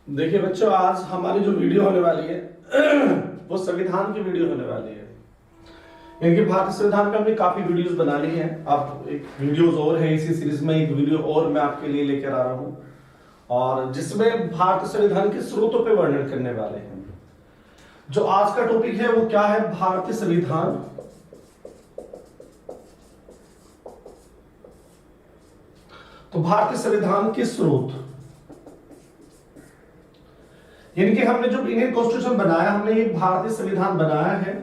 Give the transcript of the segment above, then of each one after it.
देखिए बच्चों, आज हमारी जो वीडियो होने वाली है वो संविधान की वीडियो होने वाली है। क्योंकि भारतीय संविधान पे हमने काफी वीडियोस बना ली हैं। अब एक वीडियोस और है, इसी सीरीज में एक वीडियो और मैं आपके लिए लेकर आ रहा हूं, और जिसमें भारतीय संविधान के स्रोतों पे वर्णन करने वाले हैं। जो आज का टॉपिक है वो क्या है? भारतीय संविधान। तो भारतीय संविधान के स्रोत, यानी कि हमने जो इंडियन कॉन्स्टिट्यूशन बनाया, हमने एक भारतीय संविधान बनाया है।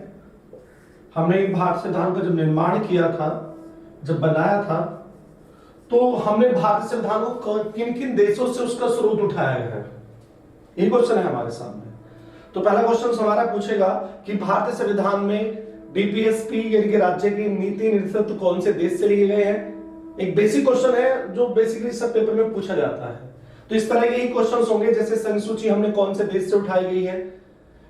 हमने एक भारतीय संविधान का जब निर्माण किया था, जब बनाया था, तो हमने भारतीय संविधान को किन किन देशों से उसका स्रोत उठाया है, ये क्वेश्चन है हमारे सामने। तो पहला क्वेश्चन हमारा पूछेगा कि भारतीय संविधान में डीपीएसपी यानी कि राज्य की नीति नेतृत्व कौन से देश से लिए गए हैं। एक बेसिक क्वेश्चन है जो बेसिकली सब पेपर में पूछा जाता है। तो इस तरह के ही क्वेश्चंस होंगे, जैसे संघ सूची हमने कौन से देश से उठाई गई है,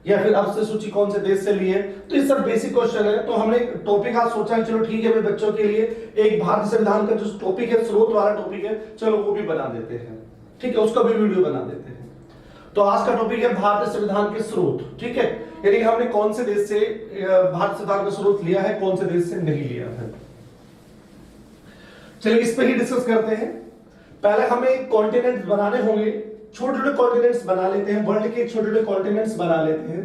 या फिर अब से सूची कौन से देश से ली है। तो ये सब बेसिक क्वेश्चन है। तो हमने टॉपिक आज सोचा चलो ठीक है, मेरे बच्चों के लिए एक भारतीय संविधान का जो टॉपिक है, स्रोत वाला टॉपिक है, चलो वो भी बना देते हैं। ठीक है, उसका भी वीडियो बना देते हैं। तो आज का टॉपिक है भारतीय संविधान के स्रोत। ठीक है, यानी हमने कौन से देश से भारतीय संविधान का स्रोत लिया है, कौन से देश से नहीं लिया है। चलिए इस पे ही डिस्कस करते हैं। पहले हमें कॉन्टिनेंट्स बनाने होंगे, छोटे छोटे कॉन्टिनेंट्स बना लेते हैं। वर्ल्ड के छोटे छोटे कॉन्टिनेंट्स बना लेते हैं।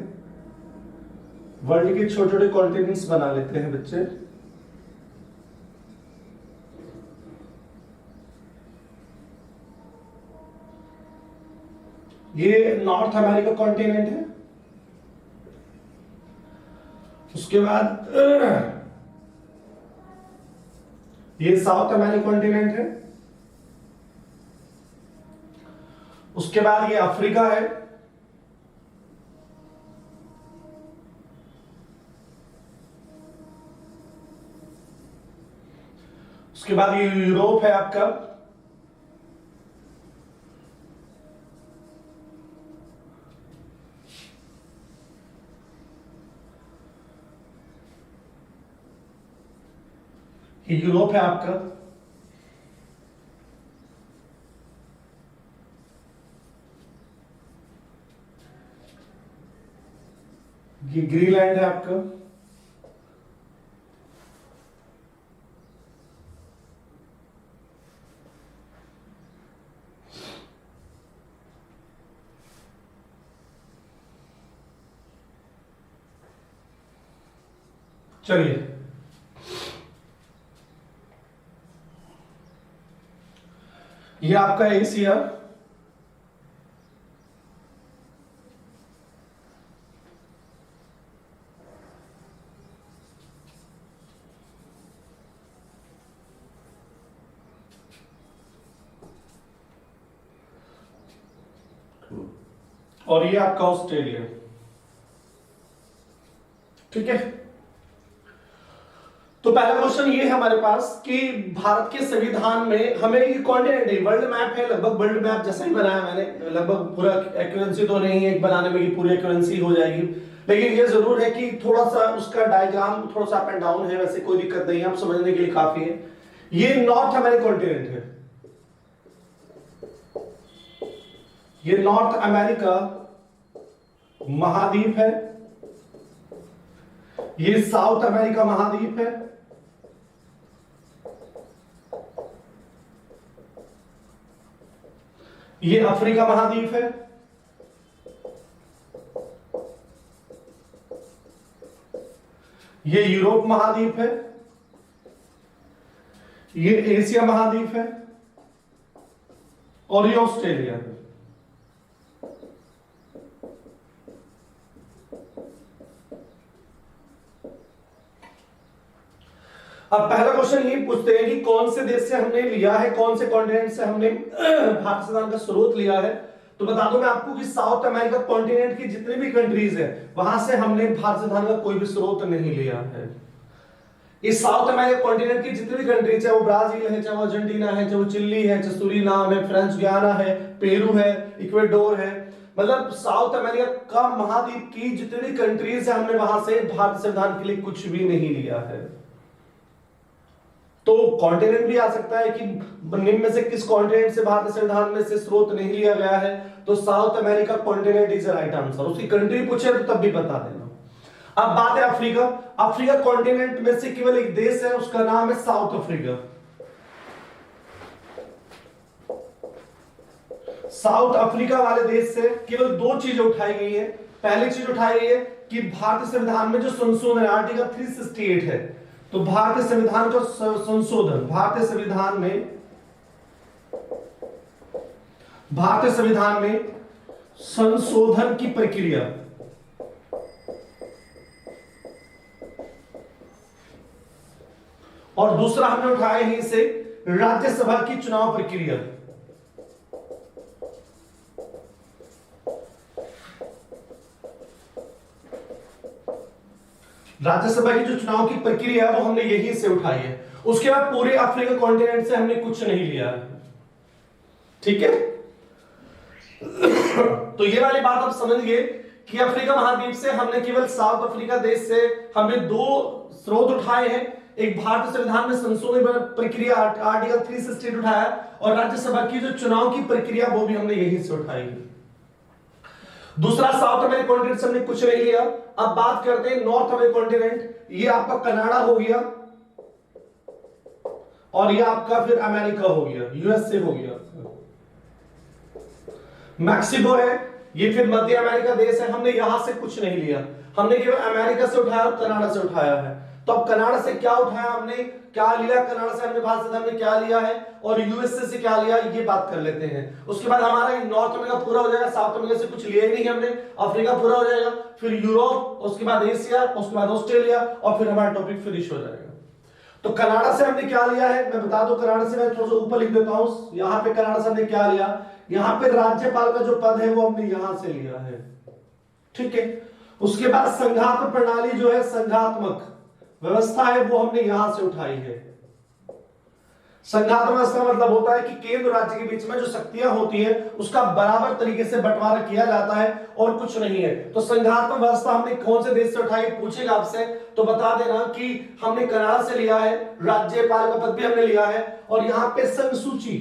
वर्ल्ड के छोटे छोटे कॉन्टिनेंट्स बना लेते हैं बच्चे। ये नॉर्थ अमेरिका कॉन्टिनेंट है। उसके बाद ये साउथ अमेरिका कॉन्टिनेंट है। उसके बाद ये अफ्रीका है। उसके बाद ये यूरोप है आपका। ये यूरोप है आपका। ये ग्रीनलैंड है आपका। चलिए ये आपका एशिया। और ये आपका ऑस्ट्रेलिया। ठीक है, तो पहला क्वेश्चन ये है हमारे पास कि भारत के संविधान में हमें ये कॉन्टिनेंट है, वर्ल्ड मैप है, लगभग वर्ल्ड मैप जैसा ही बनाया मैंने। लगभग पूरा एक्यूरेंसी तो नहीं है बनाने में कि पूरी एक्यूरेंसी हो जाएगी, लेकिन ये जरूर है कि थोड़ा सा उसका डायग्राम थोड़ा सा अप एंड डाउन है। वैसे कोई दिक्कत नहीं है, आप समझने के लिए काफी है। ये नॉर्थ अमेरिका कॉन्टिनेंट है। ये नॉर्थ अमेरिका महाद्वीप है। ये साउथ अमेरिका महाद्वीप है। ये अफ्रीका महाद्वीप है। ये यूरोप महाद्वीप है। ये एशिया महाद्वीप है। और ये ऑस्ट्रेलिया है। अब पहला क्वेश्चन ये पूछते हैं कि कौन से देश से हमने लिया है, कौन से कॉन्टिनेंट से हमने भारतीय संविधान का स्रोत लिया है। तो बता दो मैं आपको कि साउथ अमेरिका कॉन्टिनेंट की जितनी भी कंट्रीज है, वहां से हमने भारतीय संविधान का कोई भी स्रोत नहीं लिया है। इस साउथ अमेरिका कॉन्टिनेंट की जितनी भी कंट्रीज, चाहे वो ब्राजील है, चाहे वो अर्जेंटीना है, चाहे वो चिली है, चाहे सूरीनाम है, फ्रेंच गुयाना है, पेरू है, इक्वेडोर है, मतलब साउथ अमेरिका का महाद्वीप की जितनी भी कंट्रीज है, हमने वहां से भारतीय संविधान के लिए कुछ भी नहीं लिया है। तो कॉन्टिनेंट भी आ सकता है कि निम्न में से किस कॉन्टिनेंट से भारतीय संविधान में से स्रोत नहीं लिया गया है, तो south America continent is right answer. उसकी कंट्री पूछे तो तब भी बता देना। अब बात है अफ्रीका। अफ्रीका कॉन्टिनेंट में से केवल एक देश है, उसका नाम है साउथ अफ्रीका। साउथ अफ्रीका वाले देश से केवल दो चीजें उठाई गई है। पहली चीज उठाई गई है कि भारतीय संविधान में जो संशोधन आर्टिकल 368 है, तो भारतीय संविधान का संशोधन, भारतीय संविधान में संशोधन की प्रक्रिया, और दूसरा हमने उठाया यहीं से राज्यसभा की चुनाव प्रक्रिया। राज्यसभा की जो चुनाव की प्रक्रिया है वो हमने यहीं से उठाई है। उसके बाद पूरे अफ्रीका कॉन्टिनेंट से हमने कुछ नहीं लिया। ठीक है, तो ये वाली बात आप समझ गए कि अफ्रीका महाद्वीप से हमने केवल साउथ अफ्रीका देश से हमने दो स्रोत उठाए हैं। एक भारतीय संविधान में संशोधन प्रक्रिया आर्टिकल 368 उठाया, और राज्यसभा की जो चुनाव की प्रक्रिया वो भी हमने यहीं से उठाई है। दूसरा साउथ अमेरिकन कॉन्टिनेंट से हमने कुछ नहीं लिया। अब बात करते हैं नॉर्थ अमेरिकन कॉन्टिनेंट। ये आपका कनाडा हो गया, और ये आपका फिर अमेरिका हो गया, यूएसए हो गया, मैक्सिको है, ये फिर मध्य अमेरिका देश है। हमने यहां से कुछ नहीं लिया, हमने केवल अमेरिका से उठाया और कनाडा से उठाया है। तो अब कनाडा से क्या उठाया हमने, क्या लिया कनाडा से हमने, भारत संविधान में क्या लिया है, और यूएसए से क्या लिया, ये बात कर लेते हैं। उसके बाद हमारा नॉर्थ अमेरिका पूरा हो जाएगा, साउथ अमेरिका से कुछ लिया ही नहीं हमने, अफ्रीका पूरा हो जाएगा, फिर यूरोप, उसके बाद एशिया, उसके बाद ऑस्ट्रेलिया, और फिर हमारा टॉपिक फिनिश हो जाएगा। तो कनाडा से हमने क्या लिया है मैं बता दूं। कनाडा से मैं थोड़ा सा ऊपर लिख देता हूं, यहां पे कनाडा से हमने क्या लिया, यहां पे राज्यपाल का जो पद है वो हमने यहां से लिया है। ठीक है, उसके बाद संघात्मक प्रणाली जो है, संघात्मक व्यवस्था है, वो हमने यहां से उठाई है। संघात्मक व्यवस्था मतलब होता है कि केंद्र राज्य के बीच में जो शक्तियां होती है उसका बराबर तरीके से बंटवारा किया जाता है, और कुछ नहीं है। तो संघात्मक व्यवस्था हमने कौन से देश से उठाई पूछेगा आपसे, तो बता देना कि हमने कनाडा से लिया है, राज्यपाल का पद भी हमने लिया है, और यहां पे संघ सूची,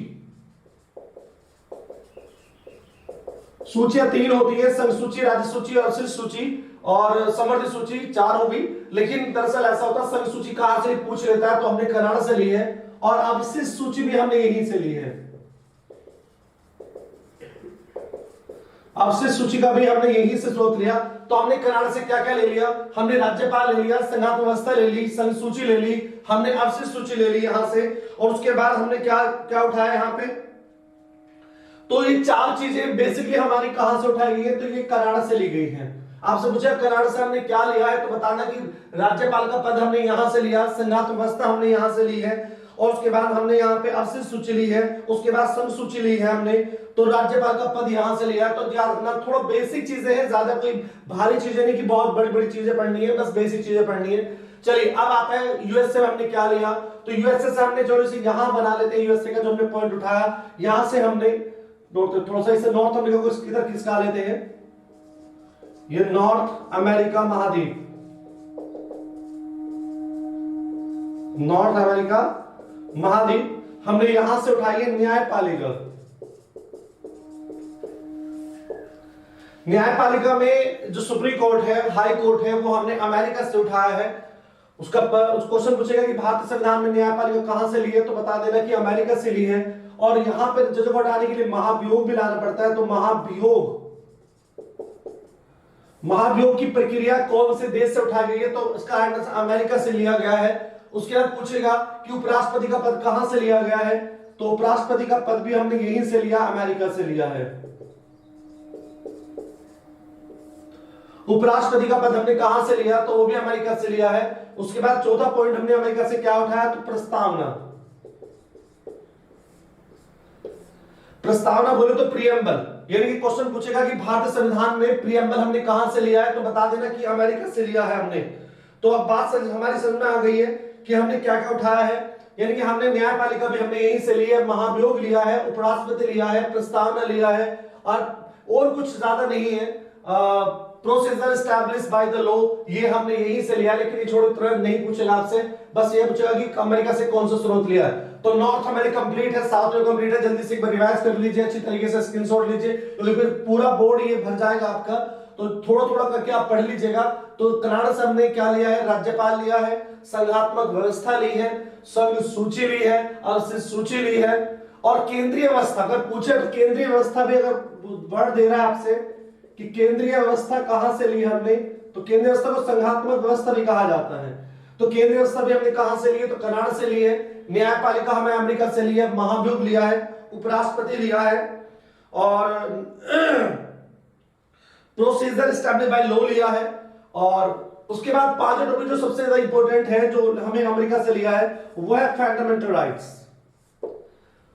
सूचियां 3 होती है, संघ सूची, राज्य सूची और अवशिष्ट सूची, और समवर्ती सूची 4 होगी। लेकिन दरअसल ऐसा होता है संघ सूची कहां से पूछ लेता है, तो हमने कनाडा से ली है, और अवशिष्ट सूची भी हमने यहीं से ली है। अवशिष्ट सूची का भी हमने यहीं से स्रोत लिया। तो हमने कनाडा से क्या क्या ले लिया, हमने राज्यपाल ले लिया, संघात्मक व्यवस्था ले ली, संघ सूची ले ली, हमने अवशिष्ट सूची ले ली यहां से, और उसके बाद हमने क्या क्या उठाया यहां पे। तो ये 4 चीजें बेसिकली हमारी कहां से उठाई गई है, तो ये कनाडा से ली गई है। आपसे पूछा कनाडा से हमने क्या लिया है, तो बताना कि राज्यपाल का पद हमने यहां से लिया, संघात्मक व्यवस्था हमने यहां से ली है, और उसके बाद हमने यहाँ पे अवशिष्ट सूची ली है, उसके बाद संघ सूची ली है हमने, तो राज्यपाल का पद यहां से लिया। तो याद रखना थोड़ा बेसिक चीजें हैं, ज्यादा कोई भारी चीजें नहीं कि बहुत बड़ी बड़ी चीजें पढ़नी है, बस बेसिक चीजें पढ़नी है। चलिए अब आता है यूएसए में हमने क्या लिया, तो यूएसए से हमने जो यहां बना लेते हैं, यूएसए का जो हमने पॉइंट उठाया यहां से हमने थोड़ा सा इसे नॉर्थ अमेरिका को किधर खिसका लेते हैं, ये नॉर्थ अमेरिका महाद्वीप, नॉर्थ अमेरिका महाद्वीप हमने यहां से उठाई है। न्यायपालिका, न्यायपालिका में जो सुप्रीम कोर्ट है, हाई कोर्ट है, वो हमने अमेरिका से उठाया है। उसका उस क्वेश्चन पूछेगा कि भारतीय संविधान में न्यायपालिका कहां से ली है, तो बता देना कि अमेरिका से ली है। और यहां पर जजों को हटाने के लिए महाभियोग भी लाना पड़ता है, तो महाभियोग की प्रक्रिया कौन से देश से उठाई गई है, तो इसका आंसर अमेरिका से लिया गया है। उसके बाद पूछेगा कि उपराष्ट्रपति का पद कहां से लिया गया है, तो उपराष्ट्रपति का पद भी हमने यहीं से लिया, अमेरिका से लिया है। उपराष्ट्रपति का पद हमने कहां से लिया, तो वो भी अमेरिका से लिया है। उसके बाद चौथा पॉइंट हमने अमेरिका से क्या उठाया, तो प्रस्तावना। प्रस्तावना बोले तो प्रियम्बल, यानी कि क्वेश्चन पूछेगा कि भारतीय संविधान में प्रियम्बल हमने कहां से लिया है, तो बता देना कि अमेरिका से लिया है हमने। तो अब बात हमारी समझ में आ गई है कि हमने क्या क्या उठाया है, यानी कि हमने न्यायपालिका भी हमने यहीं से लिया है, महाभियोग लिया है, उपराष्ट्रपति लिया है, प्रस्तावना लिया है, और कुछ ज्यादा नहीं है। Procedure establish by the law, ये हमने यहीं से लिया, लेकिन ये छोड़ो, तुरंत नहीं पूछेगा आपसे, बस ये पूछेगा कि अमेरिका से कौन सा स्रोत लिया है। तो नॉर्थ अमेरिका कंप्लीट है, साउथ अमेरिका कंप्लीट है, जल्दी से एक बार रिवाइज कर लीजिए, अच्छी तरीके से स्क्रीनशॉट लीजिए, क्योंकि फिर पूरा बोर्ड ये भर जाएगा आपका, तो थोड़ा थोड़ा करके आप पढ़ लीजिएगा। तो कनाडा से हमने क्या लिया है, राज्यपाल लिया है, संघात्मक व्यवस्था ली है, संघ सूची ली है, अवशिष्ट सूची ली है, और केंद्रीय व्यवस्था अगर पूछे तो केंद्रीय व्यवस्था भी अगर वर्ड दे रहा है आपसे कि केंद्रीय व्यवस्था कहां से ली हमने, तो केंद्रीय व्यवस्था को संघात्मक व्यवस्था भी कहा जाता है। तो केंद्रीय व्यवस्था भी हमने कहां से ली है, तो कनाडा से ली है। न्यायपालिका हमें अमेरिका से ली है, महाभियोग लिया है, उपराष्ट्रपति लिया है, और प्रोसीजर एस्टैब्लिश बाय लॉ लिया है। और उसके बाद पांचवें टॉपिक जो सबसे ज्यादा इंपॉर्टेंट है, जो हमें अमेरिका से लिया है, वो है फंडामेंटल राइट्स।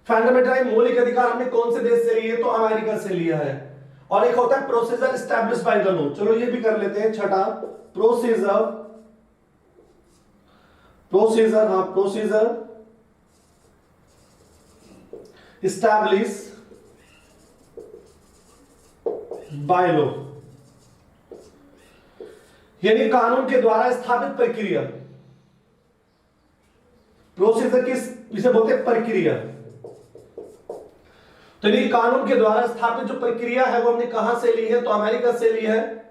फंडामेंटल राइट, मौलिक अधिकार हमने कौन से देश से लिए, तो अमेरिका से लिया है। और एक होता है procedure establish by the law, चलो ये भी कर लेते हैं। छठा प्रोसीजर एस्टैब्लिश बाय लॉ, यानी कानून के द्वारा स्थापित प्रक्रिया। प्रोसीजर किस इसे बोलते हैं, प्रक्रिया। तो ये कानून के द्वारा स्थापित जो प्रक्रिया है वो हमने कहां से ली है, तो अमेरिका से ली है।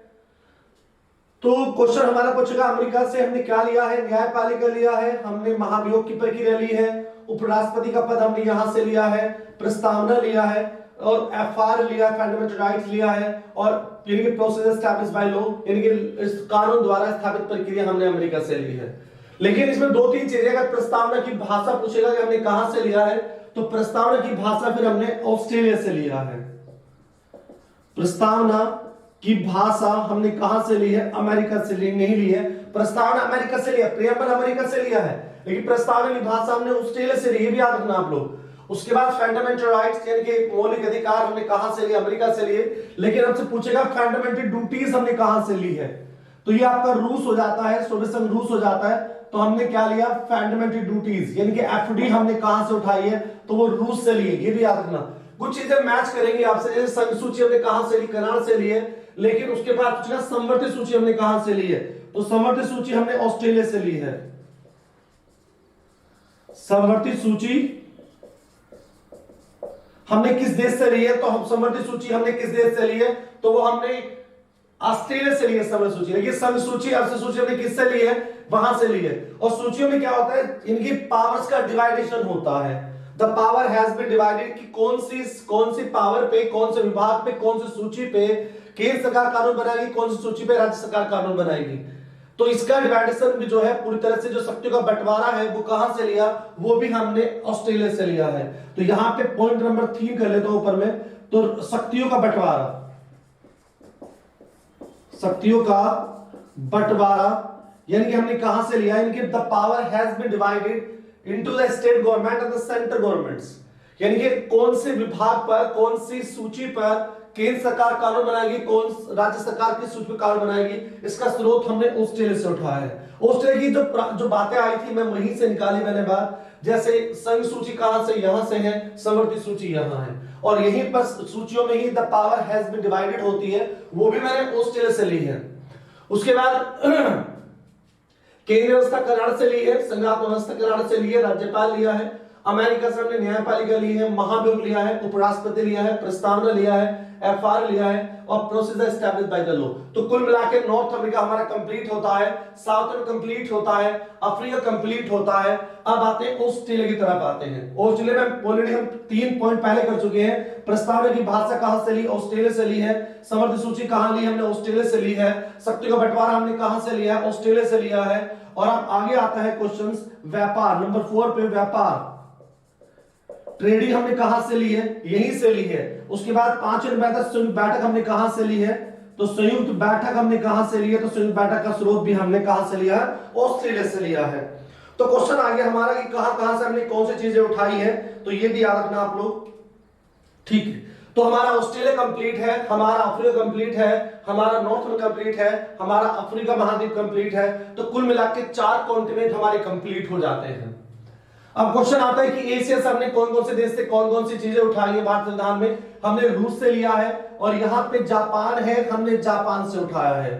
तो क्वेश्चन हमारा पूछेगा अमेरिका से हमने क्या लिया है, न्यायपालिका लिया है, हमने महाभियोग की प्रक्रिया ली है, उपराष्ट्रपति का पद हमने यहां से लिया है, प्रस्तावना लिया है, और एफआर लिया, फंडामेंटल राइट्स लिया है, और यानी कि प्रोसीजर एस्टैब्लिश बाय लॉ, यानी कि इस कानून द्वारा स्थापित प्रक्रिया हमने अमेरिका से ली है। लेकिन इसमें दो तीन चीजें, अगर प्रस्तावना की भाषा पूछेगा कि हमने कहां से लिया है, तो प्रस्तावना की भाषा फिर हमने ऑस्ट्रेलिया से लिया है। प्रस्तावना की भाषा हमने कहां से ली है, अमेरिका से नहीं ली है। प्रस्तावना अमेरिका से लिया, प्रियम्बल अमेरिका से लिया है, लेकिन प्रस्तावना की भाषा हमने ऑस्ट्रेलिया से ली, ये भी याद रखना आप लोग। उसके बाद फंडामेंटल राइट्स यानी कि मौलिक अधिकार हमने कहां से लिए, अमेरिका से लिए। लेकिन हमसे पूछेगा फंडामेंटल ड्यूटीज हमने कहां से ली है, तो ये आपका रूस हो जाता है, सोवियत संघ रूस हो जाता है। तो हमने क्या लिया, फंडामेंटल ड्यूटीज यानी कि एफडी हमने कहां से उठाई है, तो वो रूस से लिए, ये भी याद रखना। कुछ चीजें मैच करेंगे आपसे, जैसे संघ सूची हमने कहां से ली, कनाडा से ली है। लेकिन उसके बाद पूछेगा संवर्धित सूची हमने कहां से ली है, तो संवर्धित सूची हमने ऑस्ट्रेलिया से ली है। संवर्धित सूची हमने किस देश से ली है, तो हम संवर्धित सूची हमने किस देश से ली है, तो वो हमने ऑस्ट्रेलिया से ली है संवर्धित सूची। लेकिन संघ सूची, अवशिष्ट सूची हमने किससे ली है, वहां से ली है। और सूचियों में क्या होता है, इनकी पावर्स का डिवाइडेशन होता है। The power has been divided, कि कौन सी पावर पे, कौन से विभाग पे, कौन सी सूची पे केंद्र सरकार कानून बनाएगी, कौन सी सूची पे राज्य सरकार कानून बनाएगी। तो इसका डिवाइडेशन भी जो है पूरी तरह से, जो शक्तियों का बंटवारा है वो कहां से लिया, वो भी हमने ऑस्ट्रेलिया से लिया है। तो यहां पे पॉइंट नंबर 3 कर लेते हैं ऊपर में, तो शक्तियों का बंटवारा, शक्तियों का बंटवारा यानी कि हमने कहां से लिया, यानी कि the power has been divided into the state government and the central governments, यानी कि कौन से विभाग पर, कौन सी सूची पर केंद्र सरकार कानून बनाएगी, कौन राज्य सरकार की सूची पर कानून बनाएगी, इसका स्रोत हमने ऑस्ट्रेलिया से उठाया है। ऑस्ट्रेलिया की जो बातें आई थी मैं वहीं से निकाली मैंने बात, जैसे संघ सूची कहां से, यहां से है, संवर्धित सूची यहां है, और यहीं पर सूचियों में ही the power has been divided होती है, वो भी मैंने ऑस्ट्रेलिया से ली है। उसके बाद केंद्रीय व्यवस्था कनाडा से ली है, संघात्मक व्यवस्था कनाडा से ली है, राज्यपाल लिया है। अमेरिका से हमने न्यायपालिका ली है, महाभियोग लिया है, उपराष्ट्रपति लिया है, प्रस्तावना लिया है, एफआर लिया है, और procedure establish by the law. तो कुल मिलाकर नॉर्थ अमेरिका हमारा कंप्लीट होता है, साउथ में कंप्लीट होता है, अफ्रीका कंप्लीट होता है। अब आते हैं ऑस्ट्रेलिया की तरफ आते हैं। ऑस्ट्रेलिया में ऑलरेडी हम 3 पॉइंट पहले कर चुके हैं। प्रस्तावना की भाषा कहां से ली, ऑस्ट्रेलिया से ली है। संवर्धित सूची कहां ली, हमने ऑस्ट्रेलिया से ली है। शक्ति का बंटवारा हमने कहां से लिया है, ऑस्ट्रेलिया से लिया है। और अब आगे आता है क्वेश्चंस, व्यापार नंबर 4 पे, व्यापार ट्रेडिंग हमने कहां से ली है, यहीं से ली है। उसके बाद 5वें बैठक, संयुक्त बैठक हमने कहां से ली है, तो संयुक्त बैठक हमने कहां से ली है, तो संयुक्त बैठक का स्रोत भी हमने कहां से लिया है, ऑस्ट्रेलिया से लिया है। तो क्वेश्चन आ गया हमारा कि कहां से हमने कौन सी चीजें उठाई है, तो ये भी याद रखना आप लोग, ठीक है। तो हमारा ऑस्ट्रेलिया कंप्लीट है, हमारा अफ्रीका कंप्लीट है, हमारा नॉर्थ में कंप्लीट है, हमारा अफ्रीका महाद्वीप कंप्लीट है। तो कुल मिलाकर 4 कॉन्टिनेंट हमारे कंप्लीट हो जाते हैं। अब क्वेश्चन आता है कि एशिया से हमने कौन कौन से देश से कौन कौन सी चीजें उठाई है भारत संविधान में। हमने रूस से लिया है और यहां पे जापान है, हमने जापान से उठाया है।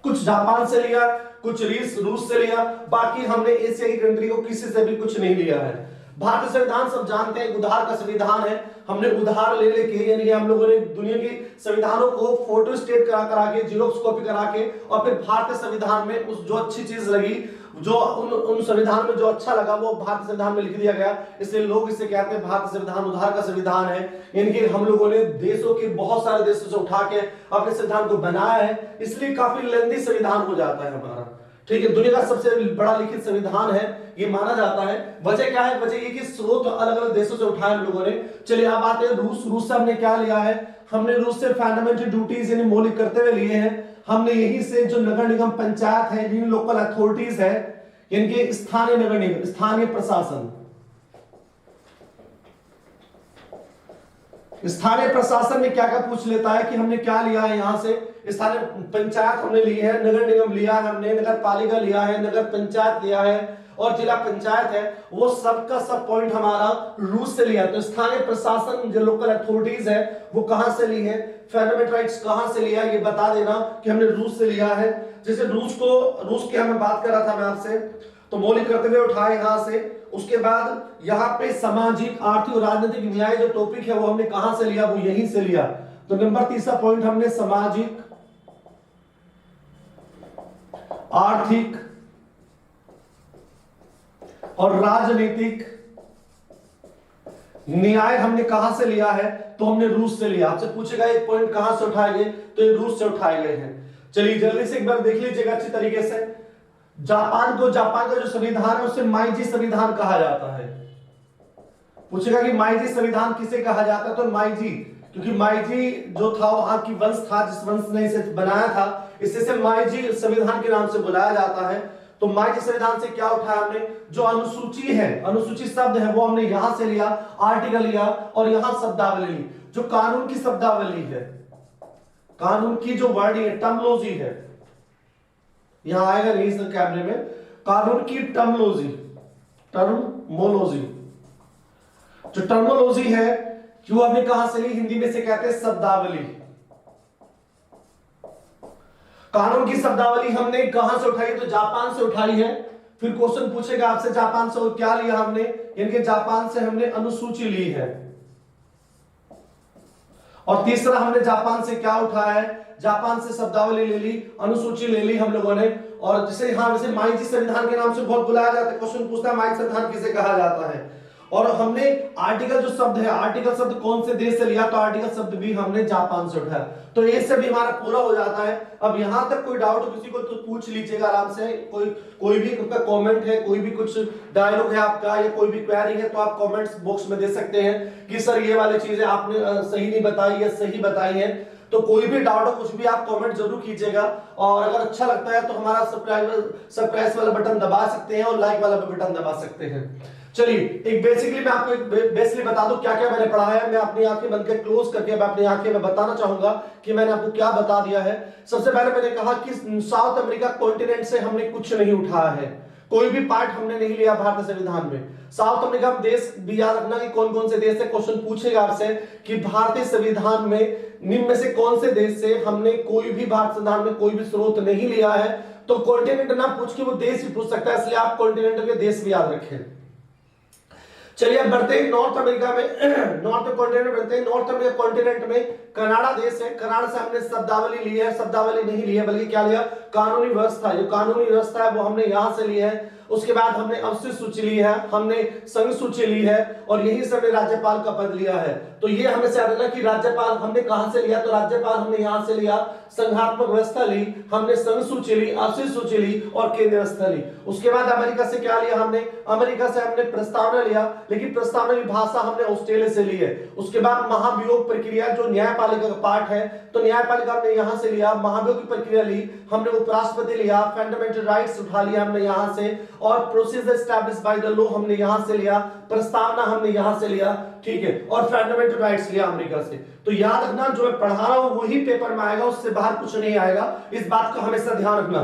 कुछ जापान से लिया, कुछ रूस से लिया, बाकी हमने एशिया की कंट्री को किसी से भी कुछ नहीं लिया है। भारतीय संविधान सब जानते हैं उधार का संविधान है। हमने उधार ले लेके, यानी हम लोगों ने दुनिया के संविधानों को फोटो स्टेट करा के, जीरोक्स कॉपी करा के, और फिर भारतीय संविधान में उस जो अच्छी चीज लगी, जो उन संविधान में जो अच्छा लगा वो भारतीय संविधान में लिख दिया गया। इसलिए लोग इसे कहते हैं भारतीय संविधान उधार का संविधान है। इनके हम लोगों ने देशों के बहुत सारे देशों से उठा के अपने संविधान को बनाया है, इसलिए काफी लेंदी संविधान हो जाता है हमारा। ठीक है, दुनिया का सबसे बड़ा लिखित संविधान है ये माना जाता है। वजह क्या है? वजह ये कि स्रोत अलग अलग देशों से उठाए हम लोगों ने। चलिए अब आते हैं रूस से हमने क्या लिया है? हमने रूस से फंडामेंटल ड्यूटीज यानी मौलिक कर्तव्य लिए हैं। हमने यहीं से जो नगर निगम पंचायत है, जिन लोकल अथॉरिटीज है, इनके स्थानीय नगर निगम, स्थानीय प्रशासन, स्थानीय प्रशासन में क्या क्या पूछ लेता है कि हमने क्या लिया है। यहां से स्थानीय पंचायत हमने ली है, नगर निगम लिया है हमने, नगर पालिका लिया है, नगर पंचायत लिया है, और जिला पंचायत है। वो सब का सब पॉइंट हमारा रूस से लिया। तो स्थानीय प्रशासन जो लोकल अथॉरिटीज है वो कहां से ली है, फंडामेंटल राइट्स कहां से लिया है, ये बता देना कि हमने रूस से लिया है। जैसे रूस की हमें बात कर रहा था मैं आपसे, तो मौलिक कर्तव्य उठाए यहां से। उसके बाद यहाँ पे सामाजिक, आर्थिक और राजनीतिक न्याय जो टॉपिक है वो हमने कहां से लिया, वो यहीं से लिया। तो नंबर तीसरा पॉइंट हमने सामाजिक, आर्थिक और राजनीतिक न्याय हमने कहां से लिया है, तो हमने रूस से लिया। आपसे पूछेगा एक पॉइंट कहां से उठाए गए, तो ये रूस से उठाए गए हैं। चलिए जल्दी से एक बार देख लीजिएगा अच्छी तरीके से। जापान का जो संविधान है उसे माइजी संविधान कहा जाता है। पूछेगा कि माइजी संविधान किसे कहा जाता है, तो माइजी, क्योंकि माइजी जो था वहां की वंश था, जिस वंश ने इसे बनाया था, इसे माइजी संविधान के नाम से बुलाया जाता है। तो माइजी संविधान से क्या उठाया हमने, जो अनुसूची है, अनुसूची शब्द है वो हमने यहां से लिया, आर्टिकल लिया, और यहां शब्दावली ली। जो कानून की शब्दावली है, कानून की जो वर्डिंग है, टर्मोलॉजी है, यहां आएगा नहीं इस कैमरे में, कानून की टर्मोलॉजी, टर्मोलॉजी, जो टर्मोलॉजी है वो हमने कहां से ली, हिंदी में से कहते हैं शब्दावली। कानून की शब्दावली हमने कहां से उठाई, तो जापान से उठाई है। फिर क्वेश्चन पूछेगा आपसे जापान से क्या लिया हमने, यानी जापान से हमने अनुसूची ली है। और तीसरा हमने जापान से क्या उठाया है, जापान से शब्दावली ले ली, अनुसूची ले ली हम लोगों ने। और जिसे यहां से माइजी संविधान के नाम से बहुत बुलाया जाता है, क्वेश्चन पूछता है माइजी संविधान किसे कहा जाता है। और हमने आर्टिकल जो शब्द है, आर्टिकल शब्द कौन से देश से लिया, तो आर्टिकल शब्द भी हमने जापान से उठाया। तो ये सब भी हमारा पूरा हो जाता है। अब यहां तक कोई डाउट हो किसी को तो पूछ लीजिएगा आराम से। कोई भी आपका कमेंट है, कोई भी कुछ डायलॉग है आपका, या कोई भी क्वेरी है, तो आप कमेंट्स बॉक्स में दे सकते हैं कि सर ये वाली चीजें आपने सही नहीं बताई या सही बताई है। तो कोई भी डाउट हो, कुछ भी आप कमेंट जरूर कीजिएगा। और अगर अच्छा लगता है तो हमारा सब्सक्राइब वाला बटन दबा सकते हैं और लाइक वाला बटन दबा सकते हैं। चलिए एक बेसिकली मैं आपको एक बेसिकली बता दूं क्या क्या मैंने पढ़ा है। मैं अपनी आंखें बंद करके क्लोज करके मैं अपनी आंखें में बताना चाहूंगा कि मैंने आपको क्या बता दिया है। सबसे पहले मैंने कहा कि साउथ अमेरिका कॉन्टिनेंट से हमने कुछ नहीं उठाया है, कोई भी पार्ट हमने नहीं लिया भारतीय संविधान में। साउथ अमेरिका में देश भी याद रखना कि कौन कौन से देश से क्वेश्चन पूछेगा आपसे कि भारतीय संविधान में निम्न में से कौन से देश से हमने कोई भी भारतीय संविधान में कोई भी स्रोत नहीं लिया है। तो कॉन्टिनेंट ना पूछ के वो देश भी पूछ सकता है, इसलिए आप कॉन्टिनेंट के देश भी याद रखें। चलिए अब बढ़ते हैं नॉर्थ अमेरिका में, नॉर्थ कॉन्टिनेंट में बढ़ते हैं। नॉर्थ अमेरिका कॉन्टिनेंट में कनाडा देश है। कनाडा से हमने शब्दावली ली है, शब्दावली नहीं ली है बल्कि क्या लिया, कानूनी व्यवस्था। जो कानूनी व्यवस्था है वो हमने यहां से ली है। उसके बाद हमने अवशिष्ट सूची ली है, हमने संघ सूची ली है, और यही से हमने राज्यपाल का पद लिया है। तो ये हमें से याद कि राज्यपाल हमने कहां से लिया, तो राज्यपाल हमने यहां से लिया, संघात्मक व्यवस्था ली, हमने संघ सूची ली, अवशिष्ट सूची ली और केंद्रीय व्यवस्था ली। उसके बाद अमेरिका से क्या लिया हमने, अमेरिका से हमने प्रस्तावना लिया, लेकिन प्रस्तावना की भाषा हमने ऑस्ट्रेलिया से ली है। उसके बाद महाभियोग प्रक्रिया जो न्यायपालिका का पार्ट है, तो न्यायपालिका हमने यहां से लिया, महाभियोग की प्रक्रिया ली, हमने उपराष्ट्रपति लिया, फंडामेंटल राइट्स उठा लिया हमने यहां से, और procedure established by the law हमने यहां से लिया, प्रस्तावना हमने यहां से लिया, ठीक है, और फंडामेंटल राइट्स लिया अमेरिका से। तो याद रखना जो मैं पढ़ा रहा हूं वही पेपर में आएगा, उससे बाहर कुछ नहीं आएगा, इस बात का हमेशा ध्यान रखना।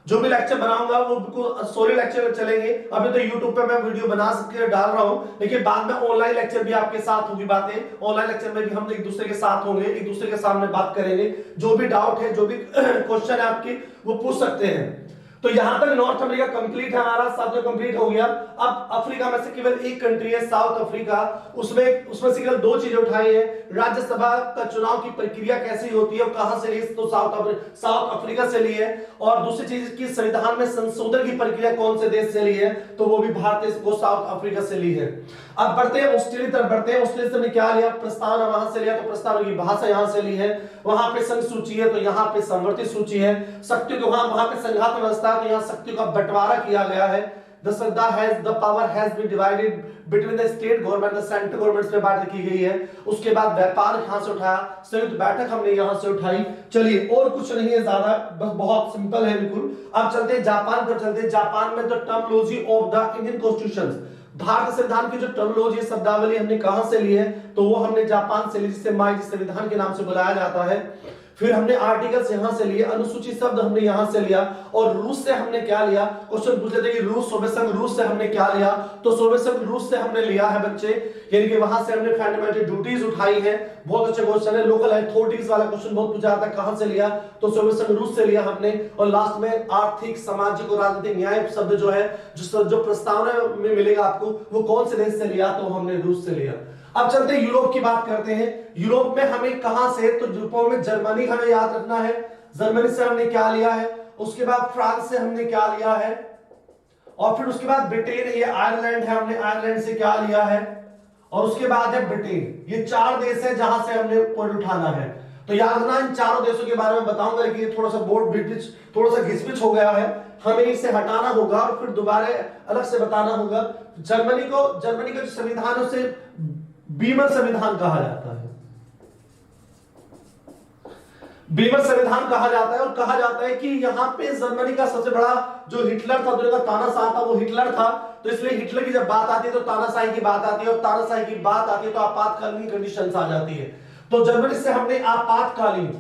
जो भी लेक्चर बनाऊंगा वो बिल्कुल सोलो लेक्चर चलेंगे। अभी तो यूट्यूब पे मैं वीडियो बना के डाल रहा हूं, लेकिन बाद में ऑनलाइन लेक्चर भी आपके साथ होगी बातें। ऑनलाइन लेक्चर में भी हम एक दूसरे के साथ होंगे, एक दूसरे के सामने बात करेंगे। जो भी डाउट है, जो भी क्वेश्चन है आपकी, वो पूछ सकते हैं। तो यहां तक नॉर्थ अमेरिका कंप्लीट है हमारा, साथ में कंप्लीट हो गया। अब अफ्रीका में से केवल एक कंट्री है साउथ अफ्रीका, उसमें से केवल दो चीजें उठाई है। राज्यसभा का चुनाव की प्रक्रिया कैसी होती है और कहां से ली, तो साउथ अफ्रीका से ली है। और दूसरी चीज की संविधान में संशोधन की प्रक्रिया कौन से देश से ली है, तो वो भी भारतीय को साउथ अफ्रीका से ली है। अब बढ़ते हैं ऑस्ट्रेलिया तरफ बढ़ते हैं। ऑस्ट्रेलिया से हमने क्या लिया, प्रस्तावना वहां से लिया, तो प्रस्तावना की भाषा यहां से ली है। वहां पे संघ सूची है तो यहां पे संवर्धित सूची है। शक्ति को वहां पे संघात व्यवस्था है तो यहां शक्ति का बंटवारा किया गया है। the power has been divided between the state government the central government में बात की गई है। उसके बाद व्यापार यहां से उठाया, संयुक्त बैठक हमने यहां से उठाई। चलिए और कुछ नहीं है ज्यादा, बस बहुत सिंपल है बिल्कुल। अब चलते हैं जापान पर, चलते हैं जापान में। तो terminology of the Indian constitution, Bharat संविधान की जो टर्मिनोलॉजी शब्दावली हमने कहां से ली है, तो वो हमने जापान से ली, जिसे माइजी संविधान के नाम से बुलाया जाता है। फिर हमने आर्टिकल्स यहां से लिए, अनुसूची शब्द हमने यहां से लिया। और रूस से हमने क्या लिया, क्वेश्चन पूछ लेते हैं कि रूस, सोवियत संघ रूस से हमने क्या लिया, तो सोवियत संघ रूस से हमने लिया है बच्चे, यानी कि वहां से हमने फंडामेंटल ड्यूटीज उठाई है। बहुत अच्छे क्वेश्चन है। लोकल अथॉरिटीज वाला क्वेश्चन बहुत पूछा जाता है, कहां से लिया, तो सोवियत संघ रूस से लिया हमने। और लास्ट में आर्थिक, सामाजिक और राजनीतिक न्याय शब्द जो है, जो प्रस्तावना में मिलेगा आपको, वो कौन से देश से लिया, तो हमने रूस से लिया। अब चलते हैं यूरोप की बात करते हैं। यूरोप में हमें कहां से, तो यूरोप में जर्मनी हमें याद रखना है, जर्मनी से हमने क्या लिया है। उसके बाद फ्रांस से हमने क्या लिया है, और फिर उसके बाद ब्रिटेन, ये आयरलैंड है, हमने आयरलैंड से क्या लिया है, और उसके बाद है ब्रिटेन। ये चार देश है जहां से हमने पॉइंट उठाना है। तो याद रखना, इन चारों देशों के बारे में बताऊंगा, लेकिन थोड़ा सा बोर्ड ब्रिटिश थोड़ा सा घिसपिच हो गया है, हमें इसे हटाना होगा और फिर दोबारा अलग से बताना होगा। जर्मनी का जो संविधान है उसे बीमर संविधान कहा जाता है, बीमर संविधान कहा जाता है। और कहा जाता है कि यहां पे जर्मनी का सबसे बड़ा जो हिटलर था, जो तानाशाह था, वो हिटलर था। तो इसलिए हिटलर की जब बात आती है तो तानाशाही की बात आती है, और तानाशाही की बात आती है तो आपातकालीन कंडीशंस आ जाती है। तो जर्मनी से हमने आपातकालीन,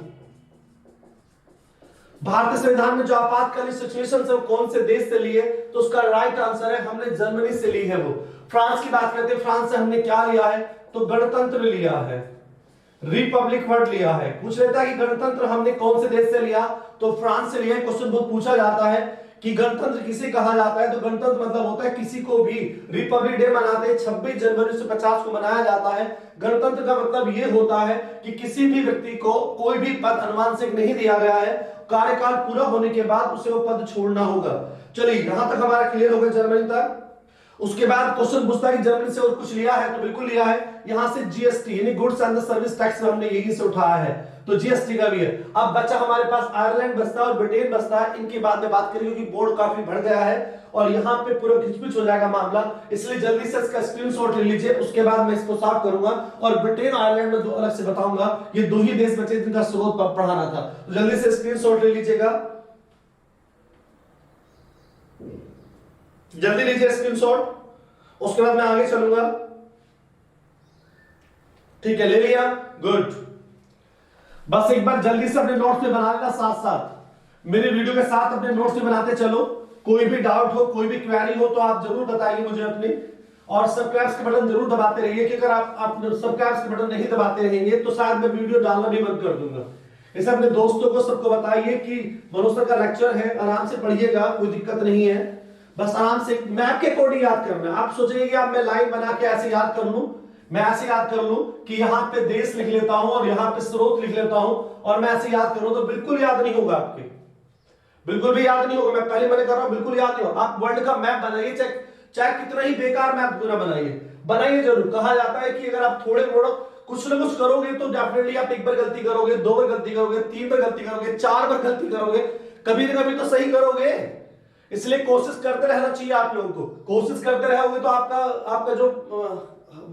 भारतीय संविधान में जो आपातकालीन सिचुएशन है वो कौन से देश से लिए, तो उसका राइट आंसर है हमने जर्मनी से ली है वो। फ्रांस की बात करते हैं, फ्रांस से हमने क्या लिया है, तो गणतंत्र लिया है, रिपब्लिक वर्ड लिया है। पूछ लेता है कि गणतंत्र हमने कौन से देश से लिया, तो फ्रांस से लिया है। क्वेश्चन बहुत पूछा जाता है कि गणतंत्र किसे कहा जाता है, तो गणतंत्र मतलब होता है किसी को भी, रिपब्लिक डे मनाते हैं 26 जनवरी 1950 को मनाया जाता है। गणतंत्र का मतलब यह होता है कि किसी भी व्यक्ति को कोई भी पद अनुवांशिक नहीं दिया गया है, कार्यकाल पूरा होने के बाद उसे वो पद छोड़ना होगा। चलिए यहां तक हमारा क्लियर हो गया जर्मनी तक। उसके बाद क्वेश्चन पूछता है कि जर्मनी से और कुछ लिया है, तो बिल्कुल लिया है। यहां से जीएसटी यानी गुड्स एंड सर्विस टैक्स हमने यही से उठाया है, तो जीएसटी का भी है। अब बच्चा हमारे पास आयरलैंड बचता है और ब्रिटेन बचता है, इनके बाद में बात करेंगे क्योंकि बोर्ड काफी बढ़ गया है और यहां पे पूरा घिचपिच हो जाएगा मामला, इसलिए जल्दी से इसका स्क्रीनशॉट ले लीजिए। उसके बाद मैं इसको साफ करूंगा और ब्रिटेन आयरलैंड में दो अलग से बताऊंगा। ये दो ही देश बचे जिनका स्रोत पढ़ाना था, तो जल्दी से स्क्रीनशॉट ले लीजिएगा, जल्दी लीजिए स्क्रीनशॉट। उसके बाद मैं आगे चलूंगा। ठीक है, ले लिया, गुड। बस एक बार जल्दी से अपने नोट्स में बना लेना, साथ साथ मेरे वीडियो के साथ अपने नोट्स में बनाते चलो। कोई भी डाउट हो, कोई भी क्वेरी हो तो आप जरूर बताइए मुझे अपनी, और सब्सक्राइब के बटन जरूर दबाते रहिए, कि अगर आप सब्सक्राइब के बटन नहीं दबाते रहेंगे तो शायद मैं वीडियो डालना भी बंद कर दूंगा। इसे अपने दोस्तों को सबको बताइए कि मनोज सर का लेक्चर है, आराम से पढ़िएगा, कोई दिक्कत नहीं है, बस आराम से मैप के अकॉर्डिंग याद करना। आप सोचेंगे कि आप मैं लाइन बना के ऐसे याद कर लूं, मैं ऐसे याद कर लूं कि यहां पे देश लिख लेता हूं और यहां पे स्रोत लिख लेता हूं और मैं ऐसे याद करूं, तो बिल्कुल याद नहीं होगा आपके, बिल्कुल भी याद नहीं होगा। मैं पहले मैंने कर रहा हूं, बिल्कुल याद नहीं होगा। आप वर्ल्ड का मैप बनाइए, चाहे कितना ही बेकार मैप पूरा बनाइए जरूर। कहा जाता है कि अगर आप थोड़े मोड़ो कुछ ना कुछ करोगे तो डेफिनेटली आप एक बार गलती करोगे, दो बार गलती करोगे, तीन बार गलती करोगे, चार बार गलती करोगे, कभी ना कभी तो सही करोगे। इसलिए कोशिश करते रहना चाहिए आप लोगों को। कोशिश करते रहोगे तो आपका जो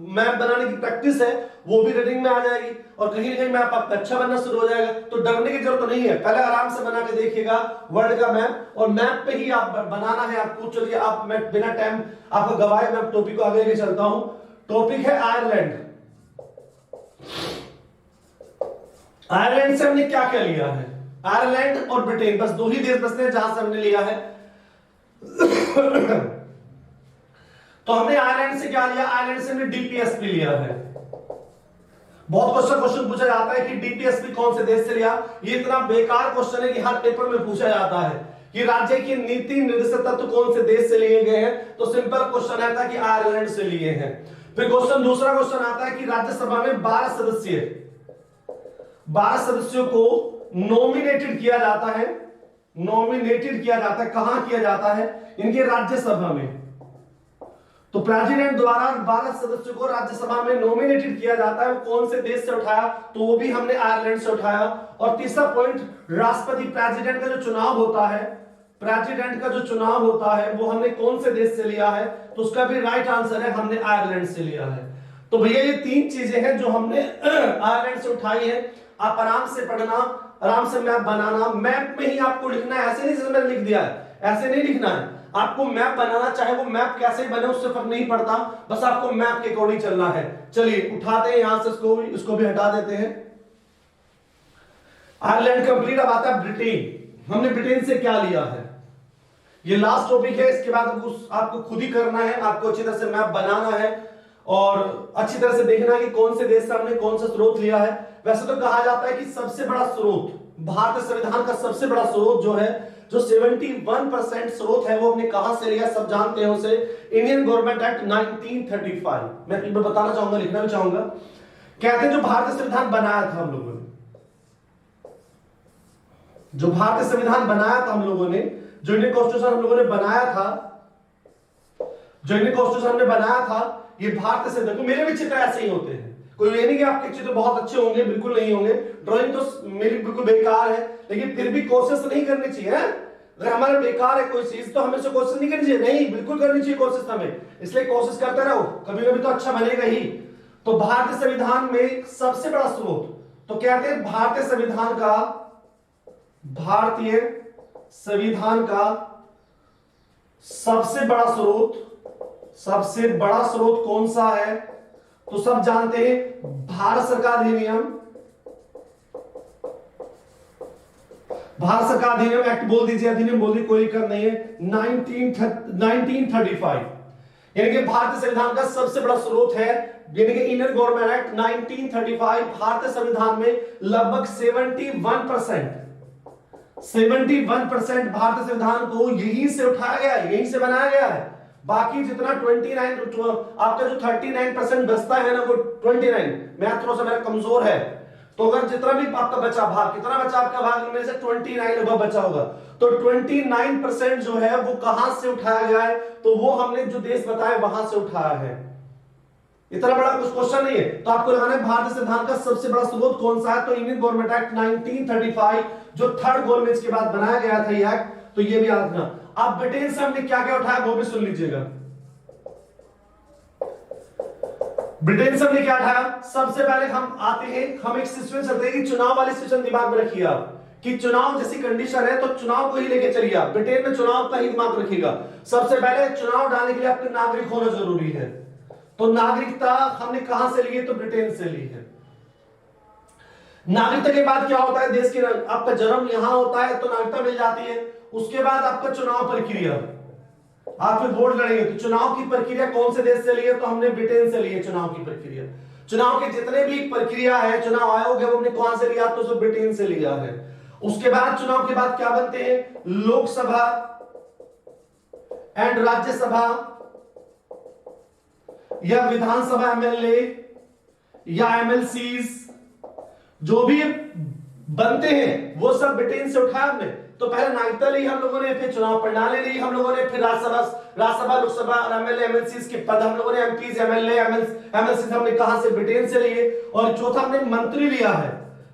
मैप बनाने की प्रैक्टिस है वो भी रनिंग में आ जाएगी और कहीं ना कहीं मैप आपका अच्छा बनना शुरू हो जाएगा। तो डरने की जरूरत नहीं है, पहले आराम से बना के देखिएगा वर्ल्ड का मैप, और मैप पे ही आप बनाना है आपको। चलिए आप, मैं बिना टाइम आपको गवाए मैं टॉपिक को आगे लेके चलता हूं। टॉपिक है आयरलैंड। आयरलैंड से हमने क्या क्या लिया है, आयरलैंड और ब्रिटेन, बस दो ही देश बचते हैं जहां से हमने लिया है। तो हमने आयरलैंड से क्या लिया, आयरलैंड से हमने डीपीएसपी लिया है। बहुत क्वेश्चन पूछा जाता है कि डीपीएसपी कौन से देश से लिया। ये इतना बेकार क्वेश्चन है कि हर पेपर में पूछा जाता है कि राज्य की नीति निर्देशक तत्व कौन से देश से लिए गए हैं, तो सिंपल क्वेश्चन आता है कि आयरलैंड से लिए हैं। फिर क्वेश्चन दूसरा क्वेश्चन आता है कि राज्यसभा में 12 सदस्यों को नॉमिनेटेड किया जाता है, कहां किया जाता है, इनके राज्यसभा में। तो प्रेसिडेंट द्वारा 12 सदस्यों को राज्यसभा में नॉमिनेटेड किया जाता है, वो कौन से देश से उठाया, तो वो भी हमने आयरलैंड से उठाया। और तीसरा पॉइंट, राष्ट्रपति प्रेसिडेंट का जो चुनाव होता है वो हमने कौन से देश से लिया है, तो उसका भी राइट आंसर है हमने आयरलैंड से लिया है। तो भैया ये 3 चीजें हैं जो हमने आयरलैंड से उठाई है। आप आराम से पढ़ना, आराम से मैप बनाना, मैप में ही आपको लिखना है, ऐसे नहीं जैसे मैंने लिख दिया है, ऐसे नहीं लिखना है। आपको मैप बनाना, चाहे वो मैप कैसे बने उससे फर्क नहीं पड़ता, बस आपको मैप के अकॉर्डिंग चलना है। चलिए उठाते हैं यहां से, इसको भी हटा देते हैं। Ireland complete. अब आता है ब्रिटेन। हमने ब्रिटेन से क्या लिया है, ये लास्ट टॉपिक है। इसके बाद आपको खुद ही करना है, आपको अच्छी तरह से मैप बनाना है और अच्छी तरह से देखना है कि कौन से देश से हमने कौन सा स्रोत लिया है। वैसे तो कहा जाता है कि सबसे बड़ा स्रोत, भारतीय संविधान का सबसे बड़ा स्रोत जो है, जो 71% स्रोत है, वो हमने कहां से लिया, सब जानते हैं उसे, इंडियन गवर्नमेंट एक्ट 1935। मैं एक बार बताना चाहूंगा, लिखना भी चाहूंगा। कहते हैं जो भारतीय संविधान बनाया था हम लोगों ने, जो भारतीय संविधान बनाया था हम लोगों ने, जो इंडियन कॉन्स्टिट्यूशन हम लोगों ने बनाया था, ये भारतीय संविधान। तो मेरे भी चित्र ऐसे ही होते हैं, कोई ये नहीं कि आपके चित्र बहुत अच्छे होंगे, बिल्कुल नहीं होंगे। ड्राइंग तो मेरी बिल्कुल बेकार है, लेकिन फिर भी कोशिश नहीं करनी चाहिए। अगर हमारे बेकार है कोई चीज तो हमें से कोशिश नहीं करनी चाहिए, नहीं बिल्कुल करनी चाहिए कोशिश हमें, इसलिए कोशिश करते रहो, कभी कभी तो अच्छा बनेगा ही। तो भारतीय संविधान में सबसे बड़ा स्रोत, तो कहते हैं भारतीय संविधान का सबसे बड़ा स्रोत कौन सा है, तो सब जानते हैं भारत सरकार अधिनियम एक्ट बोल दीजिए, अधिनियम बोल दीजिए, कोई दिक्कत नहीं है। 1935 यानी कि भारतीय संविधान का सबसे बड़ा स्रोत है, यानी कि इंडियन गवर्नमेंट एक्ट 1935। भारतीय संविधान में लगभग 71% भारतीय संविधान को यहीं से उठाया गया है, यहीं से बनाया गया है। बाकी जितना 29 आपका जो 39% बचता है ना, वो 29, मैथ थोड़ा सा मेरा कमजोर है, तो अगर जितना भी आपका बचा भाग, कितना बचा आपका भाग, इनमें से 29 अब बचा होगा, तो 29% जो है वो कहां से उठाया गया है, तो वो हमने जो देश बताए वहां से उठाया है। इतना बड़ा कुछ क्वेश्चन नहीं है, तो आपको लगाना है भारतीय संविधान का सबसे बड़ा स्रोत कौन सा है, तो इंडियन गवर्नमेंट एक्ट 1935, जो थर्ड गोलमेज के बाद बनाया गया था ये एक्ट, तो ये भी याद रखना। अब ब्रिटेन से हमने क्या क्या उठाया वो भी सुन लीजिएगा। ब्रिटेन से हमने क्या उठाया, सबसे पहले हम आते हैं, हम एक सिचुएशन चलते हैं कि चुनाव वाली सिचुएशन दिमाग में रखिए आप, कि चुनाव जैसी कंडीशन है तो चुनाव को ही लेके चलिए आप। ब्रिटेन में चुनाव का ही दिमाग रखिएगा। सबसे पहले चुनाव डालने के लिए आपके नागरिक होना जरूरी है, तो नागरिकता हमने कहां से ली है, तो ब्रिटेन से ली है। नागरिकता के बाद क्या होता है, देश के आपका जन्म यहां होता है तो नागरिकता मिल जाती है। उसके बाद आपका चुनाव प्रक्रिया, आप फिर वोट लड़ेंगे, तो चुनाव की प्रक्रिया कौन से देश से ली है, तो हमने ब्रिटेन से ली है चुनाव की प्रक्रिया। चुनाव के जितने भी प्रक्रिया है, चुनाव आयोग है, वो हमने कहां से लिया, तो ब्रिटेन से लिया है। उसके बाद चुनाव के बाद क्या बनते हैं, लोकसभा एंड राज्यसभा या विधानसभा, एमएलए या एमएलसीज, जो भी बनते हैं वो सब ब्रिटेन से उठाया हमने। तो पहले नागरिकता ली हम लोगों ने, फिर चुनाव प्रणाली ली हम लोगों ने, फिर राज्यसभा लोकसभा और एमएलए एमएलसीज के पद हम लोगों ने, एमपीज एमएलए एमएलसीज हमने कहां से, ब्रिटेन से लिए। और चौथा हमने मंत्री लिया है,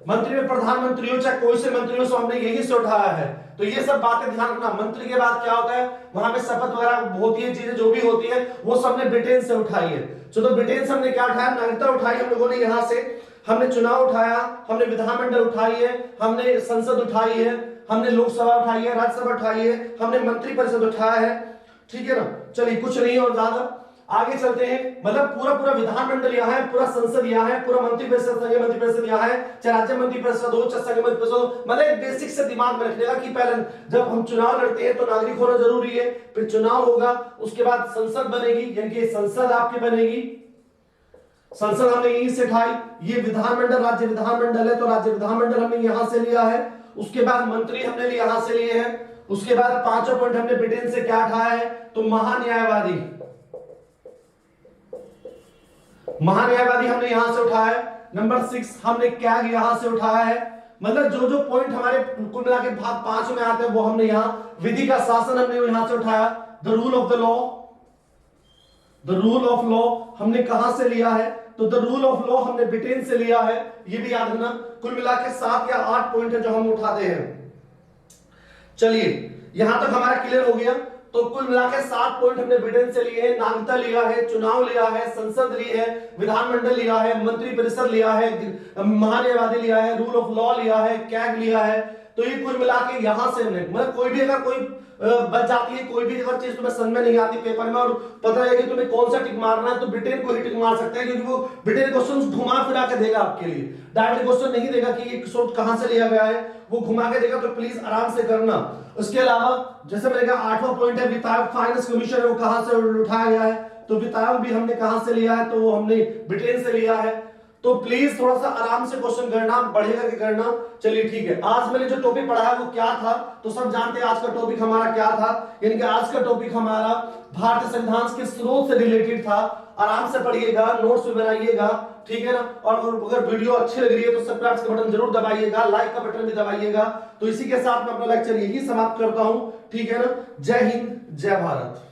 मंत्री में प्रधानमंत्री हो चाहे कोई से मंत्री हो, सो हमने यही से उठाया है। तो ये सब बातें ध्यान रखना। मंत्री के बाद क्या होता है, वहां पे शपथ वगैरह होती है, चीजें जो भी होती है वो सबने ब्रिटेन से उठाई है। तो ब्रिटेन से हमने क्या उठाया, नागरिकता उठाई हम लोगों ने, यहां से हमने चुनाव उठाया, हमने विधानमंडल उठाई है, हमने संसद उठाई है, हमने लोकसभा उठाई है, राज्यसभा उठाई है, हमने मंत्री परिषद उठाया है, ठीक है ना। चलिए कुछ नहीं और ज्यादा। आगे चलते हैं, मतलब पूरा पूरा विधानमंडल यहाँ है, पूरा संसद यहाँ है, पूरा मंत्रिपरिषद, संघीय मंत्रिपरिषद यहाँ है, चाहे राज्य मंत्रिपरिषद हो, चाहे संघीय मंत्रिपरिषद हो। मतलब एक बेसिक से दिमाग में रखने का कि पहले जब हम चुनाव लड़ते हैं तो नागरिक होना जरूरी है, फिर चुनाव होगा, उसके बाद संसद बनेगी, यानी कि संसद आपकी बनेगी। संसद हमने यहीं से उठाई, ये विधानमंडल राज्य विधानमंडल है तो राज्य विधानमंडल हमने यहां से लिया है। उसके बाद मंत्री हमने यहां से लिए हैं। उसके बाद पांचों पॉइंट हमने ब्रिटेन से क्या उठाया है, तो महान्यायवादी, महान्यायवादी हमने यहां से उठाया है। नंबर 6 हमने क्या यहां से उठाया है, मतलब जो जो पॉइंट हमारे कुल मिला के भाग 5 में आते हैं वो हमने यहां, विधि का शासन हमने यहां से उठाया। The rule of the law, the rule of law हमने कहां से लिया है, तो द रूल ऑफ लॉ हमने ब्रिटेन से लिया है, ये भी याद रखना। कुल मिला के 7 या 8 पॉइंट है जो हम उठाते हैं। चलिए यहां तक हमारा क्लियर हो गया। तो कुल मिलाकर 7 पॉइंट हमने ब्रिटेन से लिए हैं, नागरिकता लिया है, चुनाव लिया है, संसद ली है, विधानमंडल लिया है, मंत्रिपरिषद लिया है, महान्यायवादी लिया है, रूल ऑफ लॉ लिया है, कैग लिया है। तो ये कुल मिला के यहां से हमने, मतलब कोई भी अगर कोई बच जाती है, कोई भी अगर चीज तुम्हें समझ में नहीं आती पेपर में और पता है कि तुम्हें कौन सा टिक मारना है, तो ब्रिटेन को ही टिक मार सकते हैं, क्योंकि वो ब्रिटेन क्वेश्चन घुमा फिरा के देगा आपके लिए, डायरेक्ट क्वेश्चन नहीं देगा कि ये सोर्स कहां से लिया गया है, वो घुमा के देगा। तो प्लीज आराम से करना। उसके अलावा जैसे मैंने कहा 8वां पॉइंट है वित्त फाइनेंस कमीशन है, वो कहां से उठाया गया है, तो वित्त आयोग भी हमने कहां से लिया है, तो वो हमने ब्रिटेन से लिया है। तो प्लीज थोड़ा सा आराम से क्वेश्चन करना, बढ़िया करके करना। चलिए ठीक है, आज मैंने जो टॉपिक पढ़ाया वो क्या था, तो सब जानते हैं आज का टॉपिक हमारा क्या था, यानी कि आज का टॉपिक हमारा भारतीय संविधान के स्रोत से रिलेटेड था। आराम से पढ़िएगा, नोट्स भी बनाइएगा, ठीक है ना। और अगर वीडियो अच्छी लग रही है तो सब्सक्राइब का बटन जरूर दबाइएगा, लाइक का बटन भी दबाइएगा। तो इसी के साथ मैं अपना लेक्चर यही समाप्त करता हूं, ठीक है ना। जय हिंद, जय भारत।